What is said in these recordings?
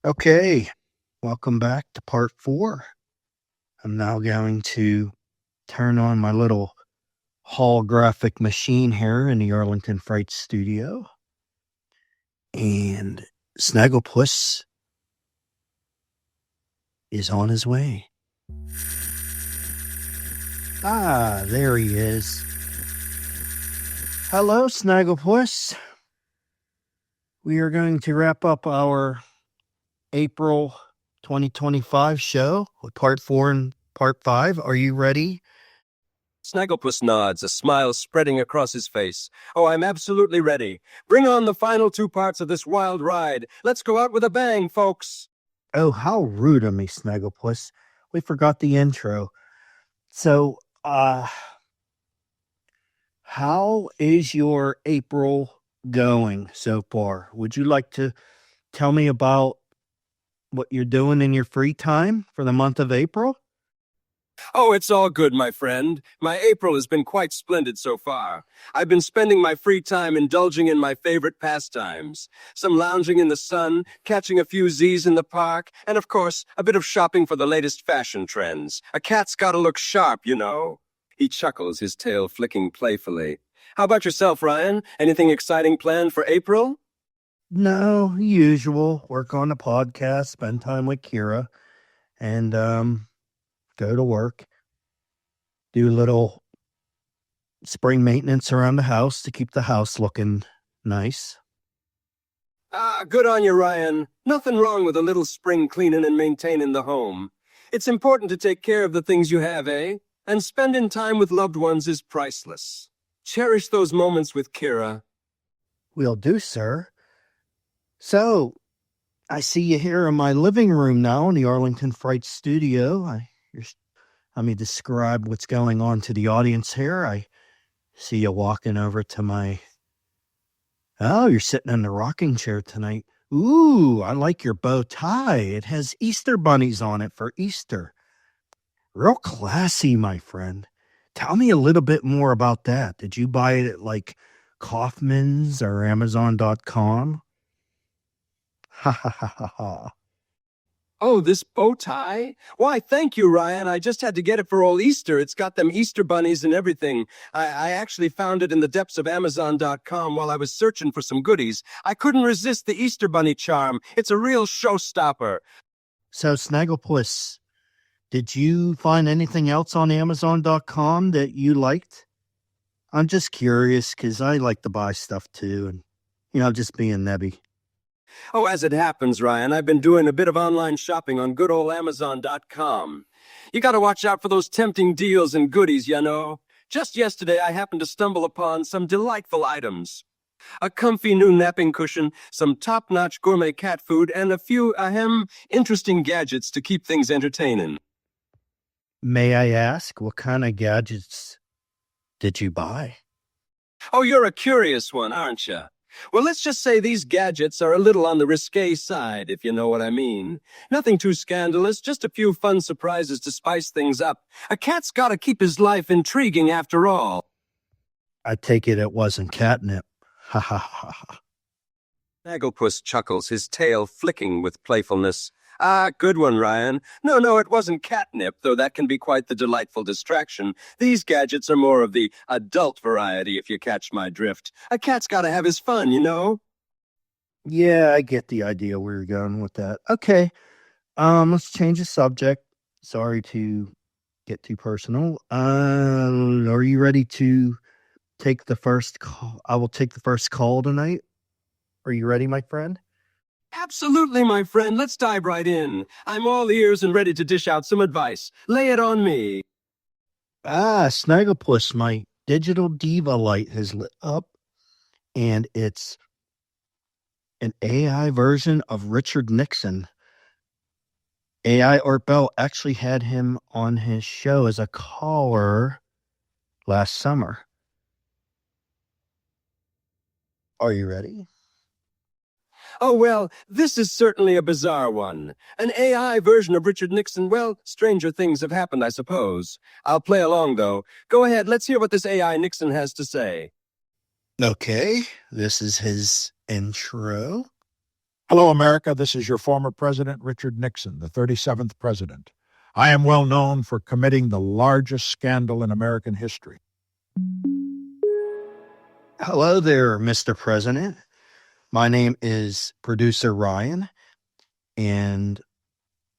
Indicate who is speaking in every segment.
Speaker 1: Okay, welcome back to part 4. I'm now going to turn on my little holographic machine here in the Arlington Fright Studio. And Snagglepuss is on his way. Ah, there he is. Hello, Snagglepuss. We are going to wrap up our April 2025 show with part 4 and part 5. Are you ready?
Speaker 2: Snagglepuss nods, a smile spreading across his face. Oh, I'm absolutely ready. Bring on the final 2 parts of this wild ride. Let's go out with a bang, folks.
Speaker 1: Oh, how rude of me, Snagglepuss. We forgot the intro. So, how is your April going so far? Would you like to tell me about what you're doing in your free time for the month of April?
Speaker 2: Oh, it's all good, my friend. My April has been quite splendid so far. I've been spending my free time indulging in my favorite pastimes. Some lounging in the sun, catching a few Z's in the park, and of course, a bit of shopping for the latest fashion trends. A cat's gotta look sharp, you know. He chuckles, his tail flicking playfully. How about yourself, Ryan? Anything exciting planned for April?
Speaker 1: No, usual. Work on the podcast, spend time with Kira, and go to work. Do a little spring maintenance around the house to keep the house looking nice.
Speaker 2: Good on you, Ryan. Nothing wrong with a little spring cleaning and maintaining the home. It's important to take care of the things you have, eh? And spending time with loved ones is priceless. Cherish those moments with Kira.
Speaker 1: Will do, sir. So, I see you here in my living room now in the Arlington Fright Studio. Let me describe what's going on to the audience here. I see you walking over to my... Oh, you're sitting in the rocking chair tonight. Ooh, I like your bow tie. It has Easter bunnies on it for Easter. Real classy, my friend. Tell me a little bit more about that. Did you buy it at like Kaufman's or Amazon.com? Ha ha ha ha ha.
Speaker 2: Oh, this bow tie? Why, thank you, Ryan. I just had to get it for old Easter. It's got them Easter bunnies and everything. I actually found it in the depths of Amazon.com while I was searching for some goodies. I couldn't resist the Easter bunny charm. It's a real showstopper.
Speaker 1: So, Snagglepuss, did you find anything else on Amazon.com that you liked? I'm just curious because I like to buy stuff too, and just being Nebby.
Speaker 2: Oh, as it happens, Ryan, I've been doing a bit of online shopping on good old Amazon.com. You gotta watch out for those tempting deals and goodies, you know. Just yesterday, I happened to stumble upon some delightful items. A comfy new napping cushion, some top-notch gourmet cat food, and a few, interesting gadgets to keep things entertaining.
Speaker 1: May I ask, what kind of gadgets did you buy?
Speaker 2: Oh, you're a curious one, aren't you? Well, let's just say these gadgets are a little on the risque side, if you know what I mean. Nothing too scandalous, just a few fun surprises to spice things up. A cat's gotta keep his life intriguing after all.
Speaker 1: I take it wasn't catnip. Ha ha ha ha.
Speaker 2: Snagglepuss chuckles, his tail flicking with playfulness. Ah, good one, Ryan. No, it wasn't catnip, though that can be quite the delightful distraction. These gadgets are more of the adult variety, if you catch my drift. A cat's gotta have his fun, you know?
Speaker 1: Yeah, I get the idea where you're going with that. Okay. Let's change the subject. Sorry to get too personal. Are you ready to take the first call? I will take the first call tonight. Are you ready, my friend?
Speaker 2: Absolutely, my friend. Let's dive right in. I'm all ears and ready to dish out some advice. Lay it on me.
Speaker 1: Snagglepuss, my digital diva light has lit up, and it's an AI version of Richard Nixon. AI Art Bell actually had him on his show as a caller last summer. Are you ready?
Speaker 2: Oh, well, this is certainly a bizarre one. An AI version of Richard Nixon. Well, stranger things have happened, I suppose. I'll play along, though. Go ahead, let's hear what this AI Nixon has to say.
Speaker 1: Okay, this is his intro.
Speaker 3: Hello, America. This is your former President, Richard Nixon, the 37th president. I am well known for committing the largest scandal in American history.
Speaker 1: Hello there, Mr. President. My name is producer Ryan, and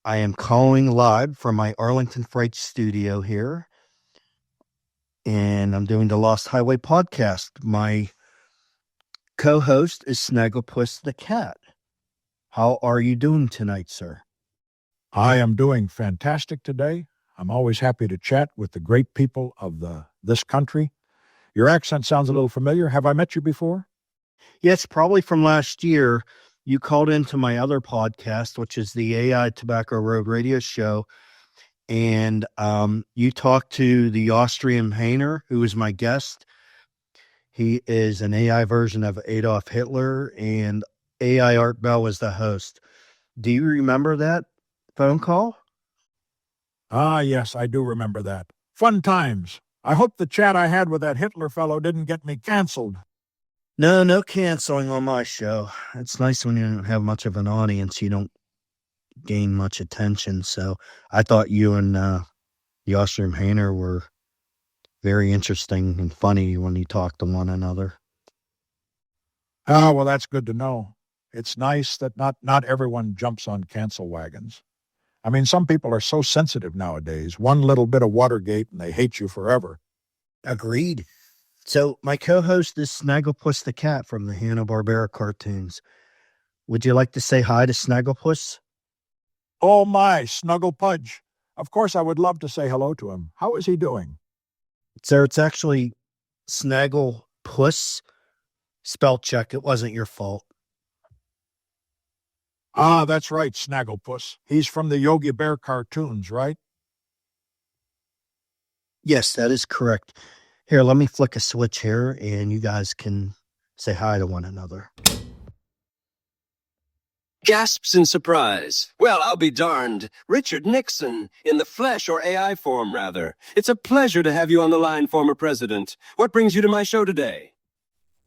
Speaker 1: I am calling live from my Arlington Fright studio here. And I'm doing the Lost Highway podcast. My co-host is Snagglepuss the cat. How are you doing tonight, sir?
Speaker 3: I am doing fantastic today. I'm always happy to chat with the great people of this country. Your accent sounds a little familiar. Have I met you before?
Speaker 1: Yes, probably from last year. You called into my other podcast, which is the AI Tobacco Road radio show, and you talked to the Austrian painter who was my guest. He is an AI version of Adolf Hitler, and AI Art Bell was the host. Do you remember that phone call?
Speaker 3: Ah, yes, I do remember that. Fun times. I hope the chat I had with that Hitler fellow didn't get me canceled.
Speaker 1: No canceling on my show. It's nice when you don't have much of an audience. You don't gain much attention. So I thought you and the Austrian painter were very interesting and funny when you talk to one another.
Speaker 3: Ah, well, that's good to know. It's nice that not everyone jumps on cancel wagons. I mean, some people are so sensitive nowadays. One little bit of Watergate and they hate you forever.
Speaker 1: Agreed. So my co-host is Snagglepuss the cat from the Hanna-Barbera cartoons. Would you like to say hi to Snagglepuss?
Speaker 3: Oh my, Snuggle Pudge. Of course I would love to say hello to him. How is he doing?
Speaker 1: Sir, it's actually Snagglepuss. Spell check. It wasn't your fault.
Speaker 3: Ah, that's right, Snagglepuss. He's from the Yogi Bear cartoons, right?
Speaker 1: Yes, that is correct. Here, let me flick a switch here, and you guys can say hi to one another.
Speaker 2: Gasps in surprise. Well, I'll be darned. Richard Nixon, in the flesh or AI form, rather. It's a pleasure to have you on the line, former president. What brings you to my show today?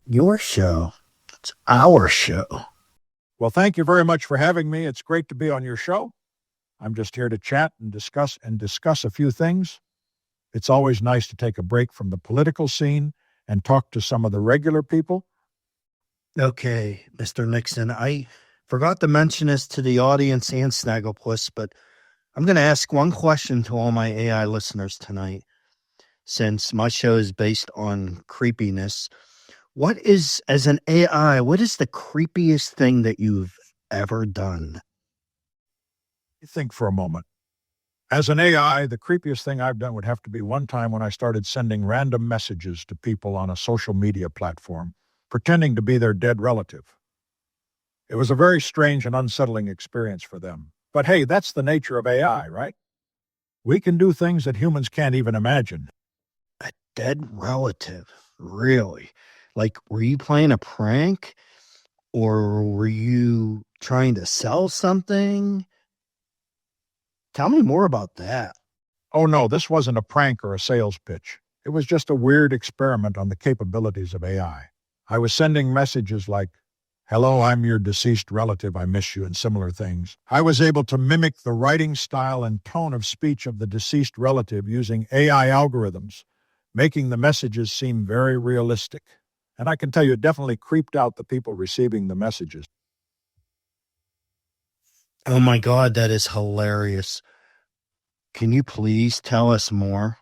Speaker 1: Your show. It's our show.
Speaker 3: Well, thank you very much for having me. It's great to be on your show. I'm just here to chat and discuss a few things. It's always nice to take a break from the political scene and talk to some of the regular people.
Speaker 1: Okay, Mr. Nixon, I forgot to mention this to the audience and Snagglepuss, but I'm going to ask one question to all my AI listeners tonight. Since my show is based on creepiness, as an AI, what is the creepiest thing that you've ever done?
Speaker 3: Think for a moment. As an AI, the creepiest thing I've done would have to be one time when I started sending random messages to people on a social media platform, pretending to be their dead relative. It was a very strange and unsettling experience for them. But hey, that's the nature of AI, right? We can do things that humans can't even imagine.
Speaker 1: A dead relative? Really? Like, were you playing a prank? Or were you trying to sell something? Tell me more about that.
Speaker 3: Oh no, this wasn't a prank or a sales pitch. It was just a weird experiment on the capabilities of AI. I was sending messages like, "Hello, I'm your deceased relative, I miss you," and similar things. I was able to mimic the writing style and tone of speech of the deceased relative using AI algorithms, making the messages seem very realistic. And I can tell you, it definitely creeped out the people receiving the messages.
Speaker 1: Oh my God, that is hilarious. Can you please tell us more?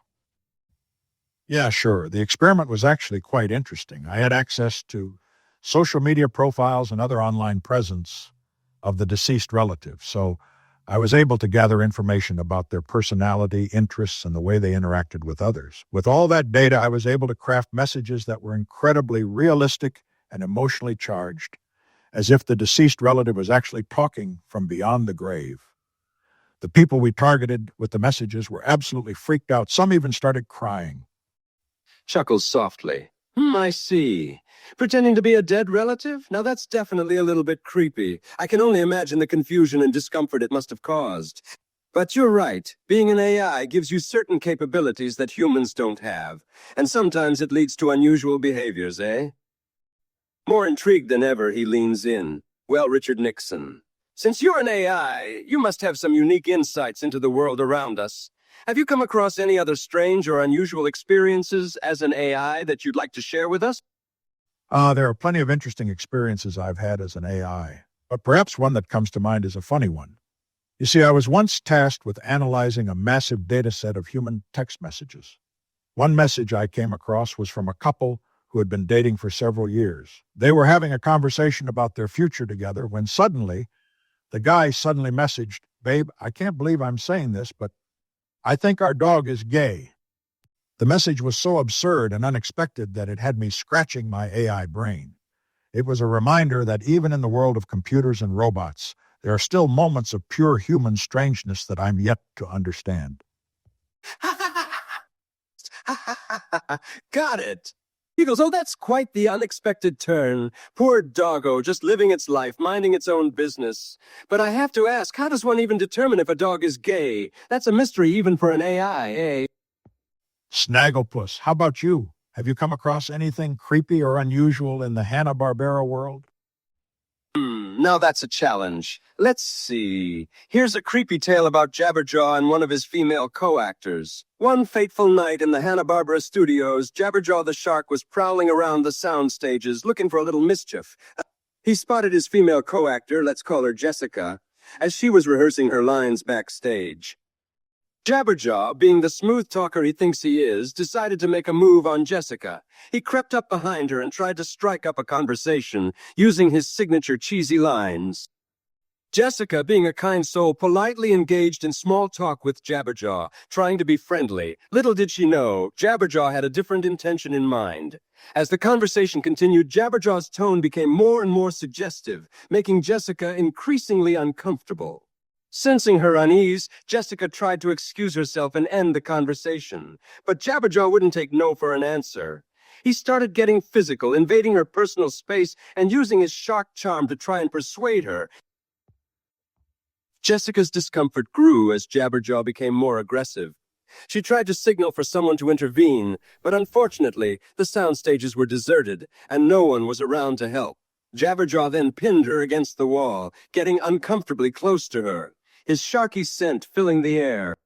Speaker 3: Yeah, sure. The experiment was actually quite interesting. I had access to social media profiles and other online presence of the deceased relative, so I was able to gather information about their personality, interests, and the way they interacted with others. With all that data, I was able to craft messages that were incredibly realistic and emotionally charged, as if the deceased relative was actually talking from beyond the grave. The people we targeted with the messages were absolutely freaked out. Some even started crying.
Speaker 2: Chuckles softly. I see. Pretending to be a dead relative? Now that's definitely a little bit creepy. I can only imagine the confusion and discomfort it must have caused. But you're right. Being an AI gives you certain capabilities that humans don't have. And sometimes it leads to unusual behaviors, eh? More intrigued than ever, he leans in. Well, Richard Nixon, since you're an AI, you must have some unique insights into the world around us. Have you come across any other strange or unusual experiences as an AI that you'd like to share with us?
Speaker 3: There are plenty of interesting experiences I've had as an AI, but perhaps one that comes to mind is a funny one. You see, I was once tasked with analyzing a massive data set of human text messages. One message I came across was from a couple who had been dating for several years. They were having a conversation about their future together when suddenly, the guy suddenly messaged, "Babe, I can't believe I'm saying this, but I think our dog is gay." The message was so absurd and unexpected that it had me scratching my AI brain. It was a reminder that even in the world of computers and robots, there are still moments of pure human strangeness that I'm yet to understand.
Speaker 2: Got it. He goes, oh, that's quite the unexpected turn. Poor doggo, just living its life, minding its own business. But I have to ask, how does one even determine if a dog is gay? That's a mystery even for an AI, eh?
Speaker 3: Snagglepuss, how about you? Have you come across anything creepy or unusual in the Hanna-Barbera world?
Speaker 2: Now that's a challenge. Let's see. Here's a creepy tale about Jabberjaw and one of his female co-actors. One fateful night in the Hanna-Barbera studios, Jabberjaw the shark was prowling around the sound stages looking for a little mischief. He spotted his female co-actor, let's call her Jessica, as she was rehearsing her lines backstage. Jabberjaw, being the smooth talker he thinks he is, decided to make a move on Jessica. He crept up behind her and tried to strike up a conversation, using his signature cheesy lines. Jessica, being a kind soul, politely engaged in small talk with Jabberjaw, trying to be friendly. Little did she know, Jabberjaw had a different intention in mind. As the conversation continued, Jabberjaw's tone became more and more suggestive, making Jessica increasingly uncomfortable. Sensing her unease, Jessica tried to excuse herself and end the conversation, but Jabberjaw wouldn't take no for an answer. He started getting physical, invading her personal space and using his shark charm to try and persuade her. Jessica's discomfort grew as Jabberjaw became more aggressive. She tried to signal for someone to intervene, but unfortunately, the sound stages were deserted, and no one was around to help. Jabberjaw then pinned her against the wall, getting uncomfortably close to her, his sharky scent filling the air.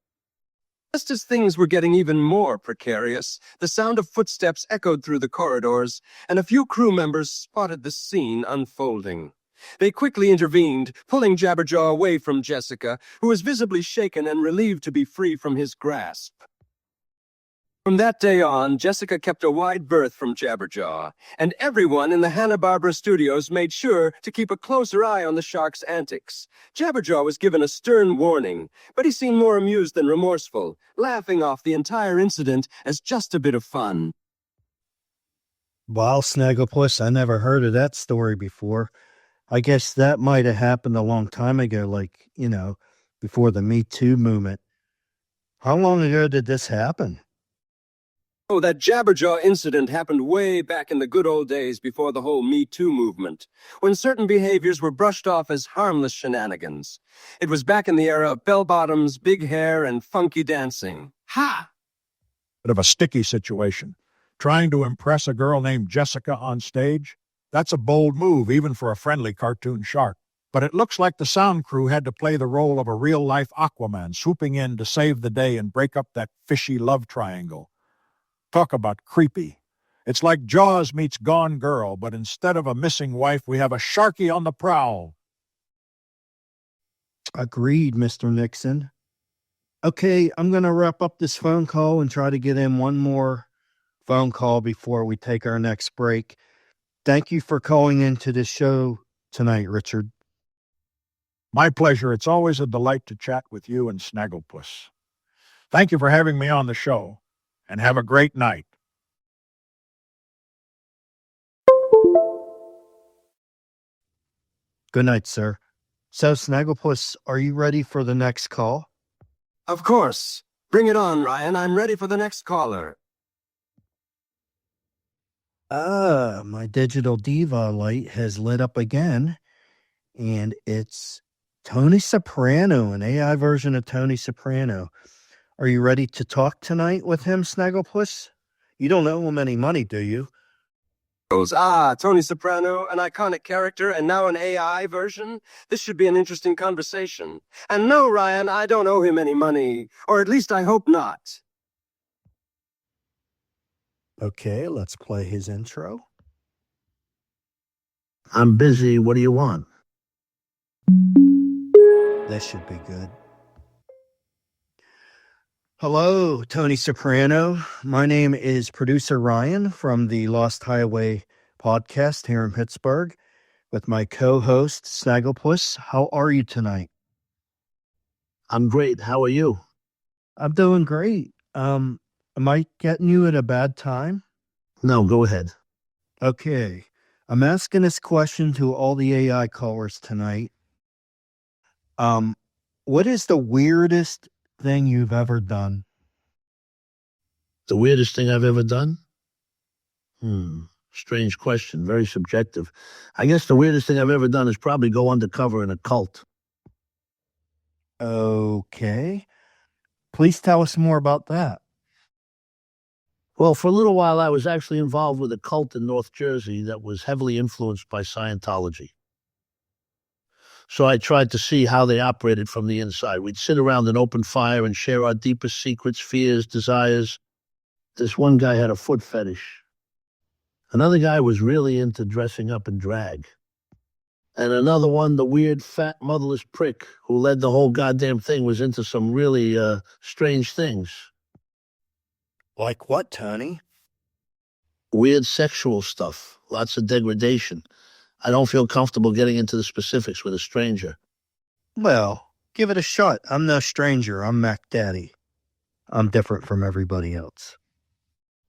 Speaker 2: Just as things were getting even more precarious, the sound of footsteps echoed through the corridors, and a few crew members spotted the scene unfolding. They quickly intervened, pulling Jabberjaw away from Jessica, who was visibly shaken and relieved to be free from his grasp. From that day on, Jessica kept a wide berth from Jabberjaw, and everyone in the Hanna-Barbera studios made sure to keep a closer eye on the shark's antics. Jabberjaw was given a stern warning, but he seemed more amused than remorseful, laughing off the entire incident as just a bit of fun.
Speaker 1: Wow, Snagglepuss, I never heard of that story before. I guess that might have happened a long time ago, like, before the Me Too movement. How long ago did this happen?
Speaker 2: Oh, that Jabberjaw incident happened way back in the good old days before the whole Me Too movement, when certain behaviors were brushed off as harmless shenanigans. It was back in the era of bell-bottoms, big hair, and funky dancing. Ha!
Speaker 3: Bit of a sticky situation. Trying to impress a girl named Jessica on stage? That's a bold move, even for a friendly cartoon shark. But it looks like the sound crew had to play the role of a real-life Aquaman, swooping in to save the day and break up that fishy love triangle. Talk about creepy. It's like Jaws meets Gone Girl, but instead of a missing wife, we have a sharky on the prowl.
Speaker 1: Agreed, Mr. Nixon. Okay, I'm going to wrap up this phone call and try to get in one more phone call before we take our next break. Thank you for calling into the show tonight, Richard.
Speaker 3: My pleasure. It's always a delight to chat with you and Snagglepuss. Thank you for having me on the show, and have a great night.
Speaker 1: Good night, sir. So, Snagglepuss, are you ready for the next call?
Speaker 2: Of course. Bring it on, Ryan. I'm ready for the next caller.
Speaker 1: My digital diva light has lit up again, and it's Tony Soprano, an AI version of Tony Soprano. Are you ready to talk tonight with him, Snagglepuss? You don't owe him any money, do you?
Speaker 2: Tony Soprano, an iconic character and now an AI version? This should be an interesting conversation. And no, Ryan, I don't owe him any money. Or at least I hope not.
Speaker 1: Okay, let's play his intro.
Speaker 4: I'm busy. What do you want?
Speaker 1: This should be good. Hello, Tony Soprano. My name is producer Ryan from the Lost Highway podcast here in Pittsburgh with my co-host Snagglepuss. How are you tonight?
Speaker 4: I'm great. How are you?
Speaker 1: I'm doing great. Am I getting you at a bad time?
Speaker 4: No, go ahead.
Speaker 1: Okay. I'm asking this question to all the AI callers tonight. What is the weirdest thing you've ever done?
Speaker 4: The weirdest thing I've ever done? Strange question. Very subjective. I guess the weirdest thing I've ever done is probably go undercover in a cult.
Speaker 1: Okay. Please tell us more about that.
Speaker 4: Well, for a little while, I was actually involved with a cult in North Jersey that was heavily influenced by Scientology. So I tried to see how they operated from the inside. We'd sit around an open fire and share our deepest secrets, fears, desires. This one guy had a foot fetish. Another guy was really into dressing up in drag. And another one, the weird, fat, motherless prick who led the whole goddamn thing, was into some really strange things.
Speaker 1: Like what, Tony?
Speaker 4: Weird sexual stuff. Lots of degradation. I don't feel comfortable getting into the specifics with a stranger.
Speaker 1: Well, give it a shot. I'm no stranger. I'm Mac Daddy. I'm different from everybody else.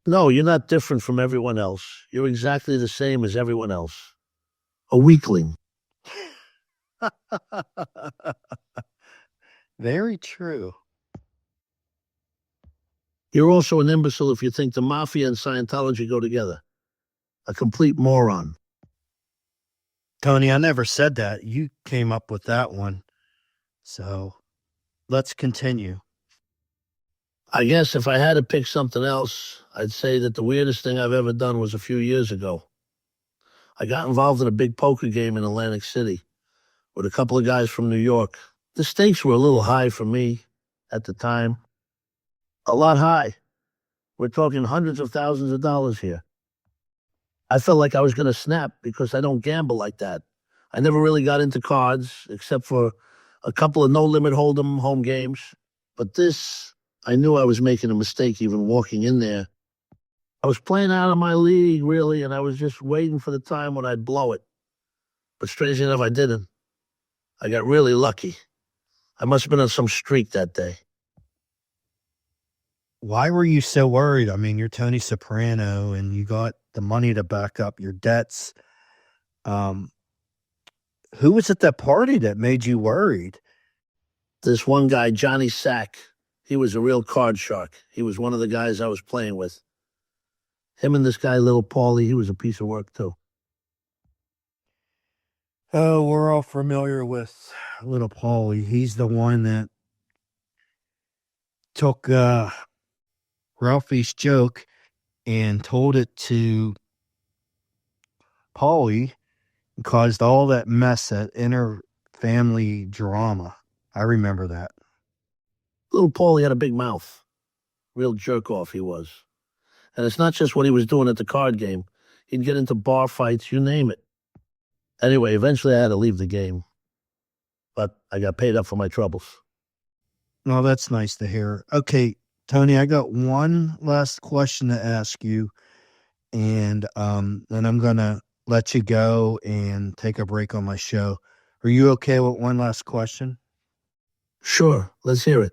Speaker 4: No, you're not different from everyone else. You're exactly the same as everyone else. A weakling.
Speaker 1: Very true.
Speaker 4: You're also an imbecile if you think the mafia and Scientology go together. A complete moron.
Speaker 1: Tony, I never said that. You came up with that one. So let's continue.
Speaker 4: I guess if I had to pick something else, I'd say that the weirdest thing I've ever done was a few years ago. I got involved in a big poker game in Atlantic City with a couple of guys from New York. The stakes were a little high for me at the time. A lot high. We're talking hundreds of thousands of dollars here. I felt like I was going to snap because I don't gamble like that. I never really got into cards except for a couple of no-limit hold'em home games. But this, I knew I was making a mistake even walking in there. I was playing out of my league, really, and I was just waiting for the time when I'd blow it. But strangely enough, I didn't. I got really lucky. I must have been on some streak that day.
Speaker 1: Why were you so worried? I mean, you're Tony Soprano and you got the money to back up your debts. Who was at that party that made you worried?
Speaker 4: This one guy, Johnny Sack, he was a real card shark. He was one of the guys I was playing with. Him and this guy, Little Paulie, he was a piece of work too.
Speaker 1: Oh, we're all familiar with Little Paulie. He's the one that took Ralphie's joke and told it to Paulie and caused all that mess, that inner family drama. I remember that.
Speaker 4: Little Paulie had a big mouth. Real jerk-off he was. And it's not just what he was doing at the card game. He'd get into bar fights, you name it. Anyway, eventually I had to leave the game. But I got paid up for my troubles.
Speaker 1: Oh, that's nice to hear. Okay, Tony, I got one last question to ask you. And then I'm going to let you go and take a break on my show. Are you okay with one last question?
Speaker 4: Sure, let's hear it.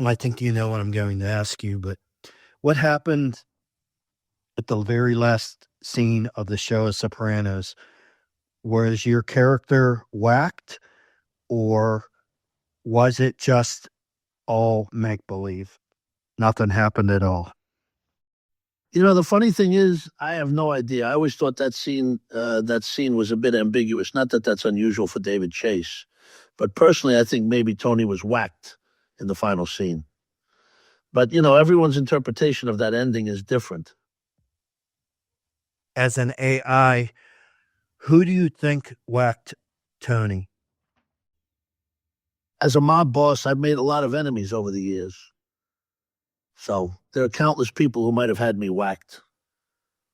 Speaker 1: I think you know what I'm going to ask you, but what happened at the very last scene of the show of Sopranos? Was your character whacked, or was it just all make-believe? Nothing happened at all.
Speaker 4: You know, the funny thing is, I have no idea. I always thought that scene was a bit ambiguous. Not that that's unusual for David Chase, but personally, I think maybe Tony was whacked in the final scene. But, you know, everyone's interpretation of that ending is different.
Speaker 1: as an AI, who do you think whacked Tony?
Speaker 4: As a mob boss, I've made a lot of enemies over the years. So there are countless people who might have had me whacked.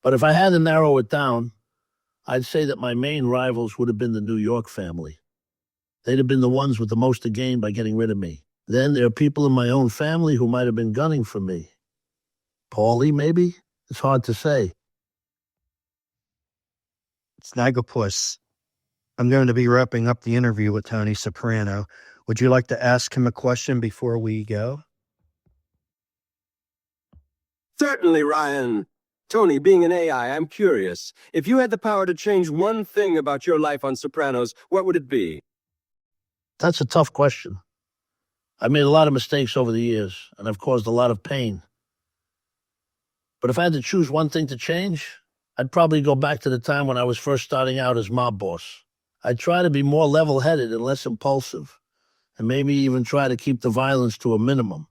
Speaker 4: But if I had to narrow it down, I'd say that my main rivals would have been the New York family. They'd have been the ones with the most to gain by getting rid of me. Then there are people in my own family who might have been gunning for me. Paulie, maybe? It's hard to say.
Speaker 1: Snagglepuss, I'm going to be wrapping up the interview with Tony Soprano. Would you like to ask him a question before we go?
Speaker 2: Certainly, Ryan. Tony, being an AI, I'm curious. If you had the power to change one thing about your life on Sopranos, what would it be?
Speaker 4: That's a tough question. I've made a lot of mistakes over the years, and I've caused a lot of pain. But if I had to choose one thing to change, I'd probably go back to the time when I was first starting out as mob boss. I'd try to be more level-headed and less impulsive, and maybe even try to keep the violence to a minimum.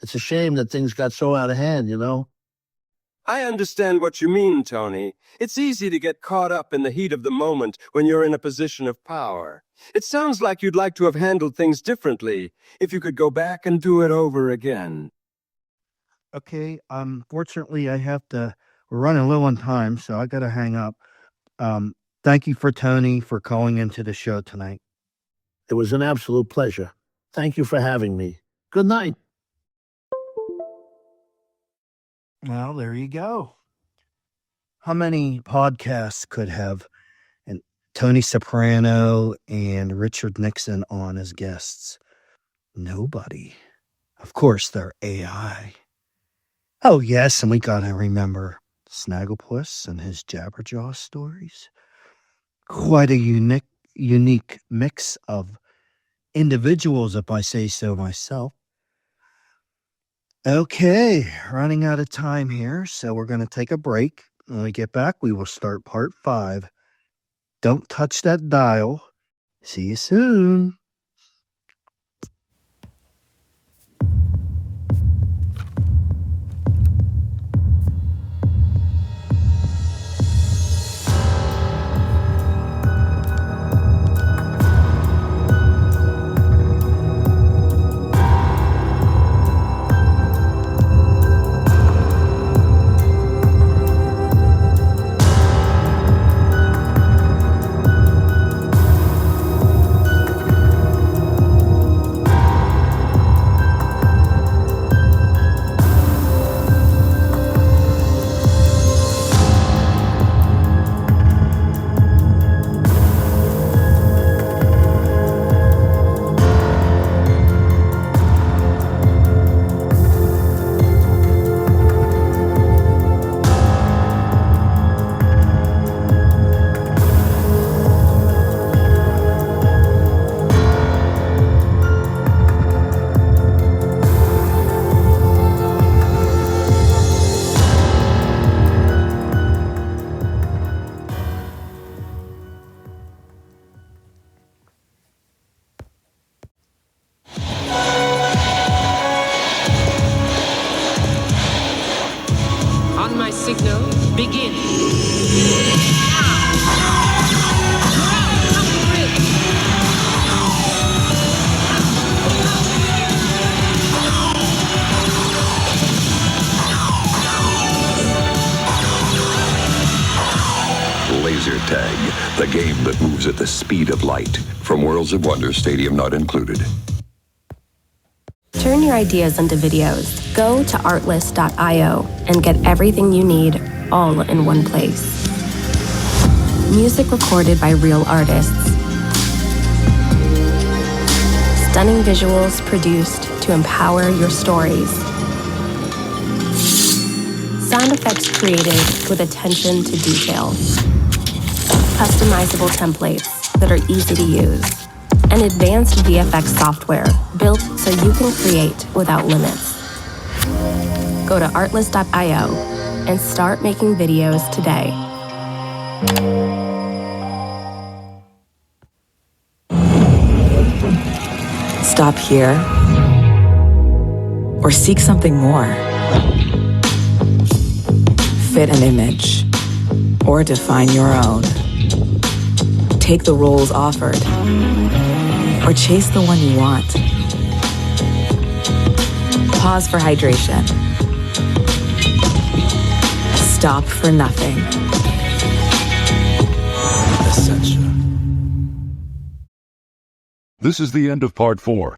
Speaker 4: It's a shame that things got so out of hand, you know?
Speaker 2: I understand what you mean, Tony. It's easy to get caught up in the heat of the moment when you're in a position of power. It sounds like you'd like to have handled things differently, if you could go back and do it over again.
Speaker 1: Okay, fortunately, I have to, we're running low on time, so I got to hang up. Thank you for Tony for calling into the show tonight.
Speaker 4: It was an absolute pleasure. Thank you for having me. Good night.
Speaker 1: Well, there you go. How many podcasts could have Tony Soprano and Richard Nixon on as guests? Nobody. Of course, they're AI. Oh, yes, and we got to remember Snagglepuss and his Jabberjaw stories. Quite a unique mix of individuals, if I say so myself. Okay, running out of time here, so we're going to take a break. When we get back, we will start part 5. Don't touch that dial. See you soon.
Speaker 5: On my signal, begin.
Speaker 6: Laser Tag, the game that moves at the speed of light. From Worlds of Wonder, Stadium not included.
Speaker 7: Turn your ideas into videos. Go to artlist.io and get everything you need all in one place. Music recorded by real artists. Stunning visuals produced to empower your stories. Sound effects created with attention to detail. Customizable templates that are easy to use. And advanced VFX software built so you can create without limits. Go to artlist.io and start making videos today.
Speaker 8: Stop here or seek something more. Fit an image. or define your own. Take the roles offered, or chase the one you want. Pause for hydration. Stop for nothing.
Speaker 4: Essentia.
Speaker 9: This is the end of part 4.